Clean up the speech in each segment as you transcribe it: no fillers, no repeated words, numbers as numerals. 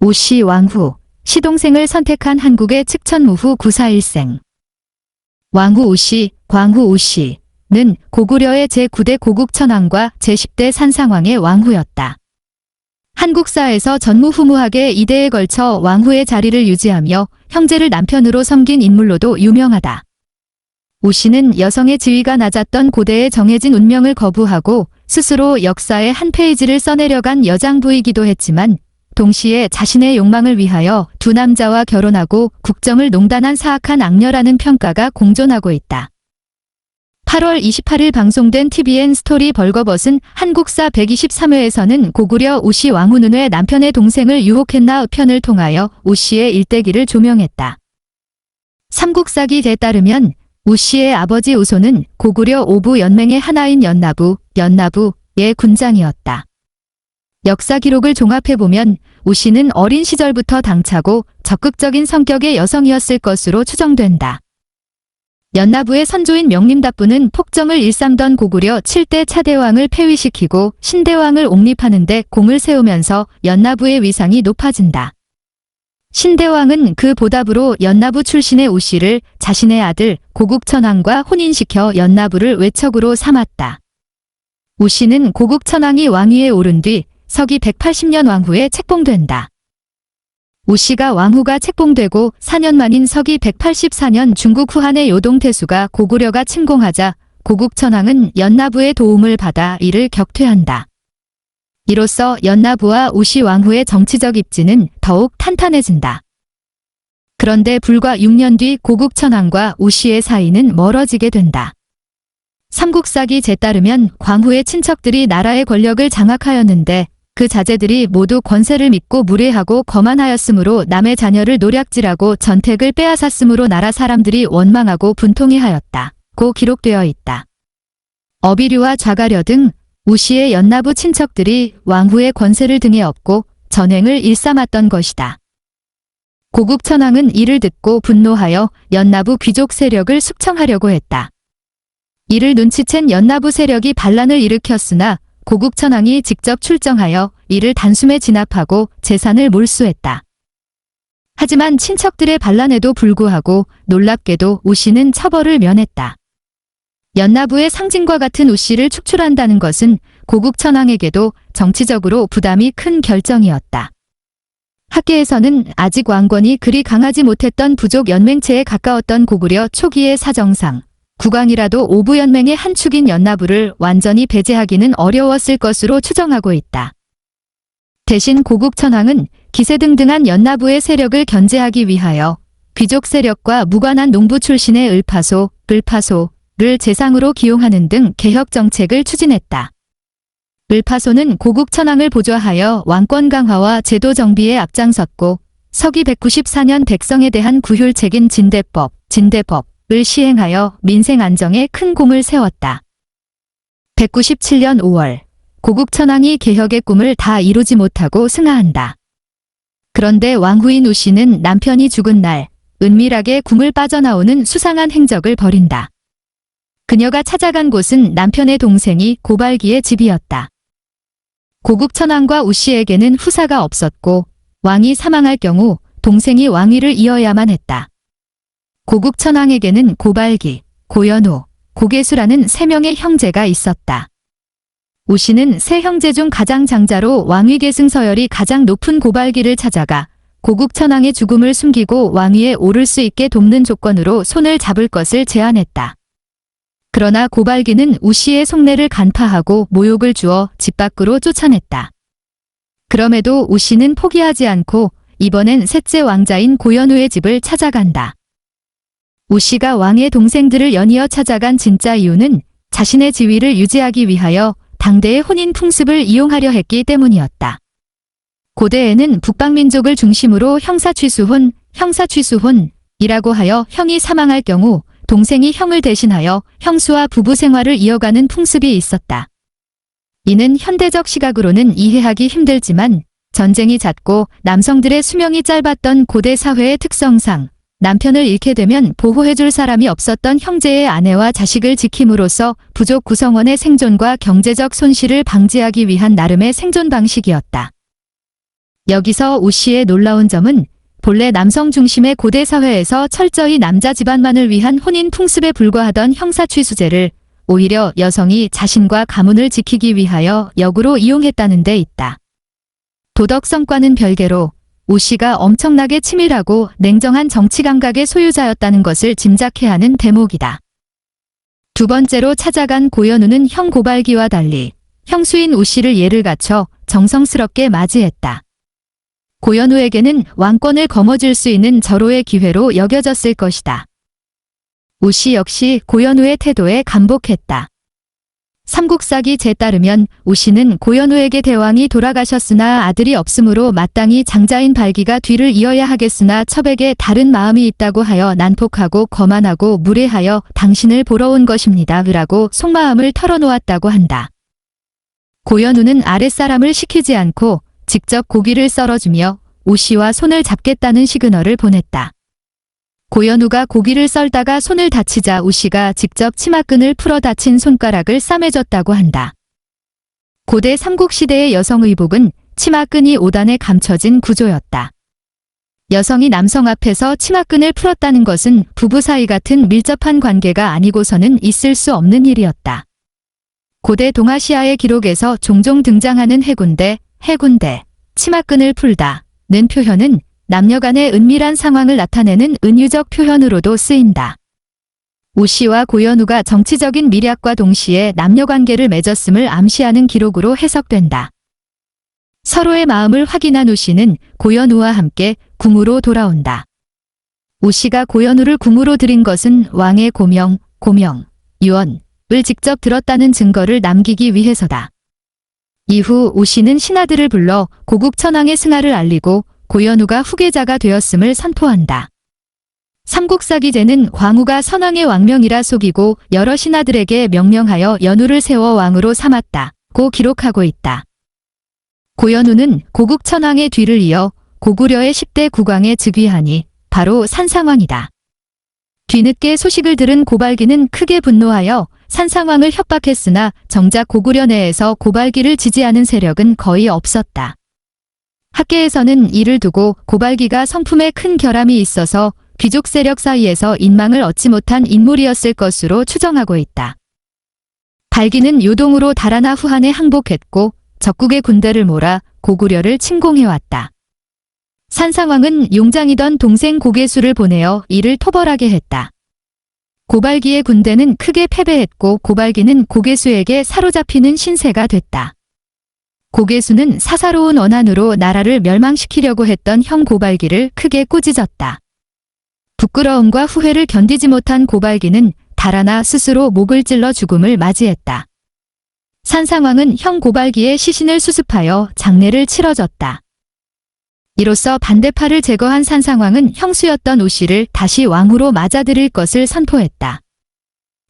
오씨 왕후, 시동생을 선택한 한국의 측천무후 구사일생. 왕후 오씨, 광후 오씨는 고구려의 제9대 고국천왕과 제10대 산상왕의 왕후였다. 한국사에서 전무후무하게 2대에 걸쳐 왕후의 자리를 유지하며 형제를 남편으로 섬긴 인물로도 유명하다. 오씨는 여성의 지위가 낮았던 고대의 정해진 운명을 거부하고 스스로 역사의 한 페이지를 써내려간 여장부이기도 했지만 동시에 자신의 욕망을 위하여 두 남자와 결혼하고 국정을 농단한 사악한 악녀라는 평가가 공존하고 있다. 8월 28일 방송된 TVN 스토리 벌거벗은 한국사 123회에서는 고구려 오씨 왕후는 왜 남편의 동생을 유혹했나 편을 통하여 오씨의 일대기를 조명했다. 삼국사기에 따르면 오씨의 아버지 오소는 고구려 오부 연맹의 하나인 연나부의 군장이었다. 역사 기록을 종합해보면 오씨는 어린 시절부터 당차고 적극적인 성격의 여성이었을 것으로 추정된다. 연나부의 선조인 명림답부는 폭정을 일삼던 고구려 7대 차대왕을 폐위시키고 신대왕을 옹립하는 데 공을 세우면서 연나부의 위상이 높아진다. 신대왕은 그 보답으로 연나부 출신의 오씨를 자신의 아들 고국천왕과 혼인시켜 연나부를 외척으로 삼았다. 오씨는 고국천왕이 왕위에 오른 뒤 서기 180년 왕후에 책봉된다. 오씨가 왕후가 책봉되고 4년 만인 서기 184년 중국 후한의 요동태수가 고구려가 침공하자 고국천왕은 연나부의 도움을 받아 이를 격퇴한다. 이로써 연나부와 오씨 왕후의 정치적 입지는 더욱 탄탄해진다. 그런데 불과 6년 뒤 고국천왕과 오씨의 사이는 멀어지게 된다. 삼국사기에 따르면 광후의 친척들이 나라의 권력을 장악하였는데 그 자제들이 모두 권세를 믿고 무례하고 거만하였으므로 남의 자녀를 노략질하고 전택을 빼앗았으므로 나라 사람들이 원망하고 분통해 하였다고 기록되어 있다. 어비류와 좌가려 등 오씨의 연나부 친척들이 왕후의 권세를 등에 업고 전횡을 일삼았던 것이다. 고국천왕은 이를 듣고 분노하여 연나부 귀족 세력을 숙청하려고 했다. 이를 눈치챈 연나부 세력이 반란을 일으켰으나 고국천왕이 직접 출정하여 이를 단숨에 진압하고 재산을 몰수했다. 하지만 친척들의 반란에도 불구하고 놀랍게도 오씨는 처벌을 면했다. 연나부의 상징과 같은 오씨를 축출한다는 것은 고국천왕에게도 정치적으로 부담이 큰 결정이었다. 학계에서는 아직 왕권이 그리 강하지 못했던 부족 연맹체에 가까웠던 고구려 초기의 사정상 국왕이라도 오부연맹의 한 축인 연나부를 완전히 배제하기는 어려웠을 것으로 추정하고 있다. 대신 고국천왕은 기세등등한 연나부의 세력을 견제하기 위하여 귀족 세력과 무관한 농부 출신의 을파소를 재상으로 기용하는 등 개혁 정책을 추진했다. 을파소는 고국천왕을 보좌하여 왕권 강화와 제도 정비에 앞장섰고 서기 194년 백성에 대한 구휼책인 진대법을 시행하여 민생 안정에 큰 공을 세웠다. 197년 5월 고국천왕이 개혁의 꿈을 다 이루지 못하고 승하한다. 그런데 왕후인 오씨는 남편이 죽은 날 은밀하게 궁을 빠져나오는 수상한 행적을 벌인다. 그녀가 찾아간 곳은 남편의 동생이 고발기의 집이었다. 고국천왕과 오씨에게는 후사가 없었고 왕이 사망할 경우 동생이 왕위를 이어야만 했다. 고국천왕에게는 고발기, 고연호, 고계수라는 3명의 형제가 있었다. 오씨는 세 형제 중 가장 장자로 왕위 계승 서열이 가장 높은 고발기를 찾아가 고국천왕의 죽음을 숨기고 왕위에 오를 수 있게 돕는 조건으로 손을 잡을 것을 제안했다. 그러나 고발기는 오씨의 속내를 간파하고 모욕을 주어 집 밖으로 쫓아냈다. 그럼에도 오씨는 포기하지 않고 이번엔 셋째 왕자인 고연호의 집을 찾아간다. 오씨가 왕의 동생들을 연이어 찾아간 진짜 이유는 자신의 지위를 유지하기 위하여 당대의 혼인 풍습을 이용하려 했기 때문이었다. 고대에는 북방민족을 중심으로 형사취수혼이라고 하여 형이 사망할 경우 동생이 형을 대신하여 형수와 부부 생활을 이어가는 풍습이 있었다. 이는 현대적 시각으로는 이해하기 힘들지만 전쟁이 잦고 남성들의 수명이 짧았던 고대 사회의 특성상 남편을 잃게 되면 보호해줄 사람이 없었던 형제의 아내와 자식을 지킴으로써 부족 구성원의 생존과 경제적 손실을 방지하기 위한 나름의 생존 방식이었다. 여기서 오 씨의 놀라운 점은 본래 남성 중심의 고대 사회에서 철저히 남자 집안만을 위한 혼인 풍습에 불과하던 형사취수제를 오히려 여성이 자신과 가문을 지키기 위하여 역으로 이용했다는 데 있다. 도덕성과는 별개로 오 씨가 엄청나게 치밀하고 냉정한 정치 감각의 소유자였다는 것을 짐작케 하는 대목이다. 두 번째로 찾아간 고현우는 형 고발기와 달리 형수인 오 씨를 예를 갖춰 정성스럽게 맞이했다. 고현우에게는 왕권을 거머쥘 수 있는 절호의 기회로 여겨졌을 것이다. 오 씨 역시 고현우의 태도에 감복했다. 삼국사기제에 따르면 오 씨는 고현우에게 대왕이 돌아가셨으나 아들이 없으므로 마땅히 장자인 발기가 뒤를 이어야 하겠으나 첩에게 다른 마음이 있다고 하여 난폭하고 거만하고 무례하여 당신을 보러 온 것입니다. 라고 속마음을 털어놓았다고 한다. 고현우는 아랫사람을 시키지 않고 직접 고기를 썰어주며 오 씨와 손을 잡겠다는 시그널을 보냈다. 고현우가 고기를 썰다가 손을 다치자 오 씨가 직접 치마끈을 풀어 다친 손가락을 싸매줬다고 한다. 고대 삼국시대의 여성 의복은 치마끈이 5단에 감춰진 구조였다. 여성이 남성 앞에서 치마끈을 풀었다는 것은 부부 사이 같은 밀접한 관계가 아니고서는 있을 수 없는 일이었다. 고대 동아시아의 기록에서 종종 등장하는 해군대, 치마끈을 풀다는 표현은 남녀 간의 은밀한 상황을 나타내는 은유적 표현으로도 쓰인다. 오 씨와 고현우가 정치적인 밀약과 동시에 남녀관계를 맺었음을 암시하는 기록으로 해석된다. 서로의 마음을 확인한 오 씨는 고현우와 함께 궁으로 돌아온다. 오 씨가 고현우를 궁으로 들인 것은 왕의 고명, 유언을 직접 들었다는 증거를 남기기 위해서다. 이후 오 씨는 신하들을 불러 고국 천황의 승하를 알리고 고현우가 후계자가 되었음을 선포한다. 삼국사기제는 광우가 선왕의 왕명이라 속이고 여러 신하들에게 명령하여 연우를 세워 왕으로 삼았다고 기록하고 있다. 고현우는 고국 천황의 뒤를 이어 고구려의 10대 국왕에 즉위하니 바로 산상왕이다. 뒤늦게 소식을 들은 고발기는 크게 분노하여 산상왕을 협박했으나 정작 고구려 내에서 고발기를 지지하는 세력은 거의 없었다. 학계에서는 이를 두고 고발기가 성품에 큰 결함이 있어서 귀족 세력 사이에서 인망을 얻지 못한 인물이었을 것으로 추정하고 있다. 발기는 요동으로 달아나 후한에 항복했고 적국의 군대를 몰아 고구려를 침공해왔다. 산상왕은 용장이던 동생 고개수를 보내어 이를 토벌하게 했다. 고발기의 군대는 크게 패배했고 고발기는 고개수에게 사로잡히는 신세가 됐다. 고개수는 사사로운 언한으로 나라를 멸망시키려고 했던 형 고발기를 크게 꾸짖었다. 부끄러움과 후회를 견디지 못한 고발기는 달아나 스스로 목을 찔러 죽음을 맞이했다. 산상왕은 형 고발기의 시신을 수습하여 장례를 치러줬다. 이로써 반대파를 제거한 산상왕은 형수였던 오 씨를 다시 왕으로 맞아들일 것을 선포했다.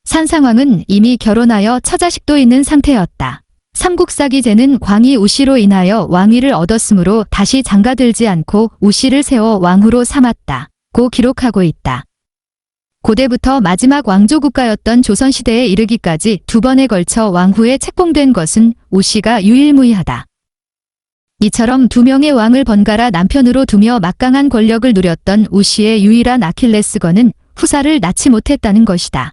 산상왕은 이미 결혼하여 처자식도 있는 상태였다. 삼국사기제는 광이 오 씨로 인하여 왕위를 얻었으므로 다시 장가들지 않고 오 씨를 세워 왕후로 삼았다고 기록하고 있다. 고대부터 마지막 왕조 국가였던 조선시대에 이르기까지 두 번에 걸쳐 왕후에 책봉된 것은 오 씨가 유일무이하다. 이처럼 두 명의 왕을 번갈아 남편으로 두며 막강한 권력을 누렸던 오 씨의 유일한 아킬레스건은 후사를 낳지 못했다는 것이다.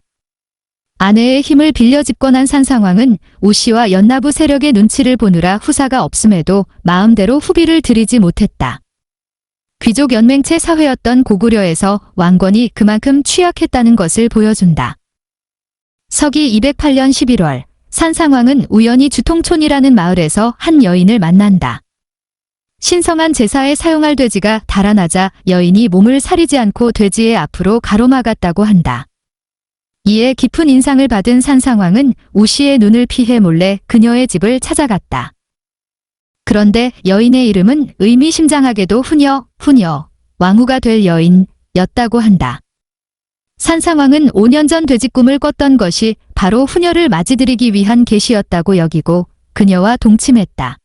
아내의 힘을 빌려 집권한 산상왕은 오 씨와 연나부 세력의 눈치를 보느라 후사가 없음에도 마음대로 후비를 들이지 못했다. 귀족 연맹체 사회였던 고구려에서 왕권이 그만큼 취약했다는 것을 보여준다. 서기 208년 11월 산상왕은 우연히 주통촌이라는 마을에서 한 여인을 만난다. 신성한 제사에 사용할 돼지가 달아나자 여인이 몸을 사리지 않고 돼지의 앞으로 가로막았다고 한다. 이에 깊은 인상을 받은 산상왕은 오 씨의 눈을 피해 몰래 그녀의 집을 찾아갔다. 그런데 여인의 이름은 의미심장하게도 후녀, 왕후가 될 여인이었다고 한다. 산상왕은 5년 전 돼지꿈을 꿨던 것이 바로 후녀를 맞이들이기 위한 계시였다고 여기고 그녀와 동침했다.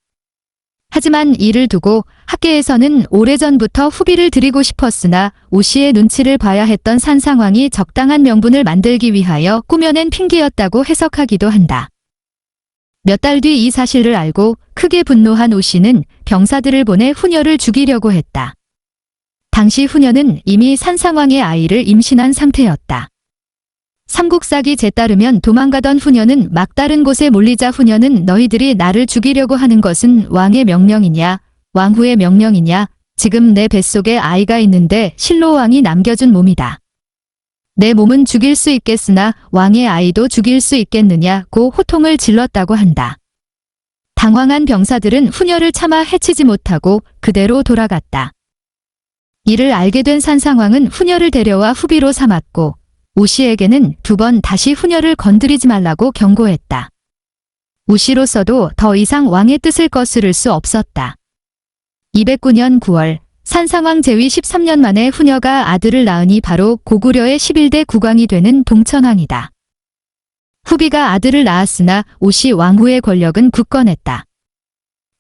하지만 이를 두고 학계에서는 오래전부터 후비를 드리고 싶었으나 오 씨의 눈치를 봐야 했던 산상왕이 적당한 명분을 만들기 위하여 꾸며낸 핑계였다고 해석하기도 한다. 몇 달 뒤 이 사실을 알고 크게 분노한 우씨는 병사들을 보내 후녀를 죽이려고 했다. 당시 후녀는 이미 산상왕의 아이를 임신한 상태였다. 삼국사기에 따르면 도망가던 후녀는 막다른 곳에 몰리자 후녀는 너희들이 나를 죽이려고 하는 것은 왕의 명령이냐, 왕후의 명령이냐, 지금 내 뱃속에 아이가 있는데 실로왕이 남겨준 몸이다. 내 몸은 죽일 수 있겠으나 왕의 아이도 죽일 수 있겠느냐고 호통을 질렀다고 한다. 당황한 병사들은 후녀를 차마 해치지 못하고 그대로 돌아갔다. 이를 알게 된 산상왕은 후녀를 데려와 후비로 삼았고 우씨에게는 2번 다시 후녀를 건드리지 말라고 경고했다. 우씨로서도 더 이상 왕의 뜻을 거스를 수 없었다. 209년 9월 산상왕 재위 13년 만에 후녀가 아들을 낳으니 바로 고구려의 11대 국왕이 되는 동천왕이다. 후비가 아들을 낳았으나 우씨 왕후의 권력은 굳건했다.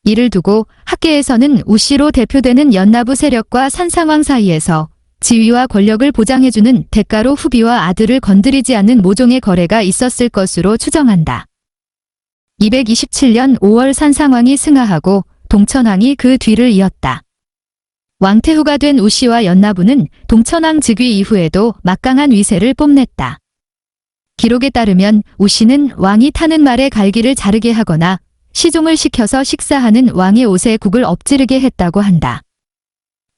이를 두고 학계에서는 우씨로 대표되는 연나부 세력과 산상왕 사이에서 지위와 권력을 보장해주는 대가로 후비와 아들을 건드리지 않는 모종의 거래가 있었을 것으로 추정한다. 227년 5월 산상왕이 승하하고 동천왕이 그 뒤를 이었다. 왕태후가 된 우씨와 연나부는 동천왕 즉위 이후에도 막강한 위세를 뽐냈다. 기록에 따르면 우씨는 왕이 타는 말에 갈기를 자르게 하거나 시종을 시켜서 식사하는 왕의 옷에 국을 엎지르게 했다고 한다.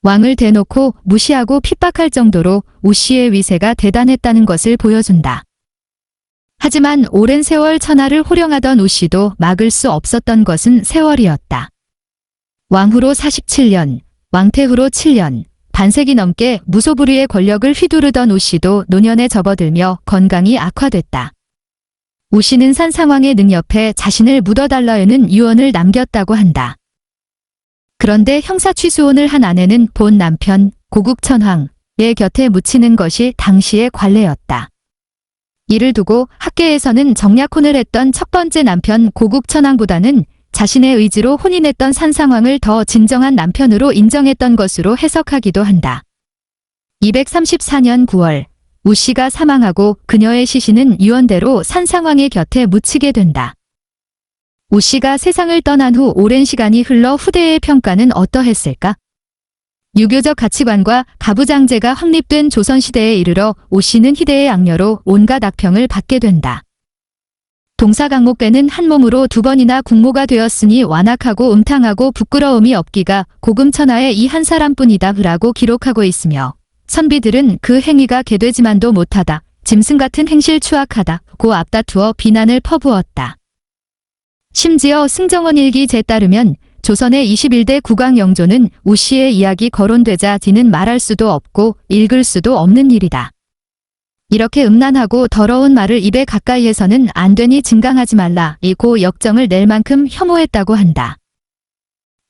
왕을 대놓고 무시하고 핍박할 정도로 우씨의 위세가 대단했다는 것을 보여준다. 하지만 오랜 세월 천하를 호령하던 우씨도 막을 수 없었던 것은 세월이었다. 왕후로 47년, 왕태후로 7년, 반세기 넘게 무소불위의 권력을 휘두르던 우씨도 노년에 접어들며 건강이 악화됐다. 우씨는 산상왕의 능 옆에 자신을 묻어달라는 유언을 남겼다고 한다. 그런데 형사취수혼을 한 아내는 본 남편 고국천황의 곁에 묻히는 것이 당시의 관례였다. 이를 두고 학계에서는 정략혼을 했던 첫 번째 남편 고국천황보다는 자신의 의지로 혼인했던 산상왕을 더 진정한 남편으로 인정했던 것으로 해석하기도 한다. 234년 9월 우씨가 사망하고 그녀의 시신은 유언대로 산상왕의 곁에 묻히게 된다. 우씨가 세상을 떠난 후 오랜 시간이 흘러 후대의 평가는 어떠했을까? 유교적 가치관과 가부장제가 확립된 조선시대에 이르러 우씨는 희대의 악녀로 온갖 악평을 받게 된다. 동사강목대는 한 몸으로 2번이나 국모가 되었으니 완악하고 음탕하고 부끄러움이 없기가 고금천하의 이 한 사람뿐이다 라고 기록하고 있으며 선비들은 그 행위가 개되지만도 못하다, 짐승 같은 행실 추악하다 고 앞다투어 비난을 퍼부었다. 심지어 승정원 일기에 따르면 조선의 21대 국왕 영조는 우씨의 이야기 거론되자 뒤는 말할 수도 없고 읽을 수도 없는 일이다. 이렇게 음란하고 더러운 말을 입에 가까이 해서는 안 되니 증강하지 말라 이고 역정을 낼 만큼 혐오했다고 한다.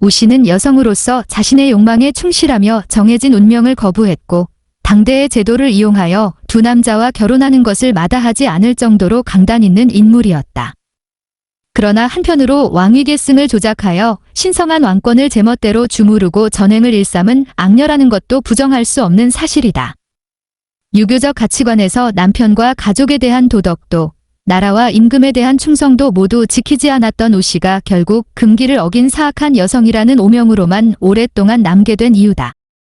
우씨는 여성으로서 자신의 욕망에 충실하며 정해진 운명을 거부했고 당대의 제도를 이용하여 2 남자와 결혼하는 것을 마다하지 않을 정도로 강단 있는 인물이었다. 그러나 한편으로 왕위 계승을 조작하여 신성한 왕권을 제멋대로 주무르고 전횡을 일삼은 악녀라는 것도 부정할 수 없는 사실이다. 유교적 가치관에서 남편과 가족에 대한 도덕도 나라와 임금에 대한 충성도 모두 지키지 않았던 우씨가 결국 금기를 어긴 사악한 여성이라는 오명으로만 오랫동안 남게 된 이유다.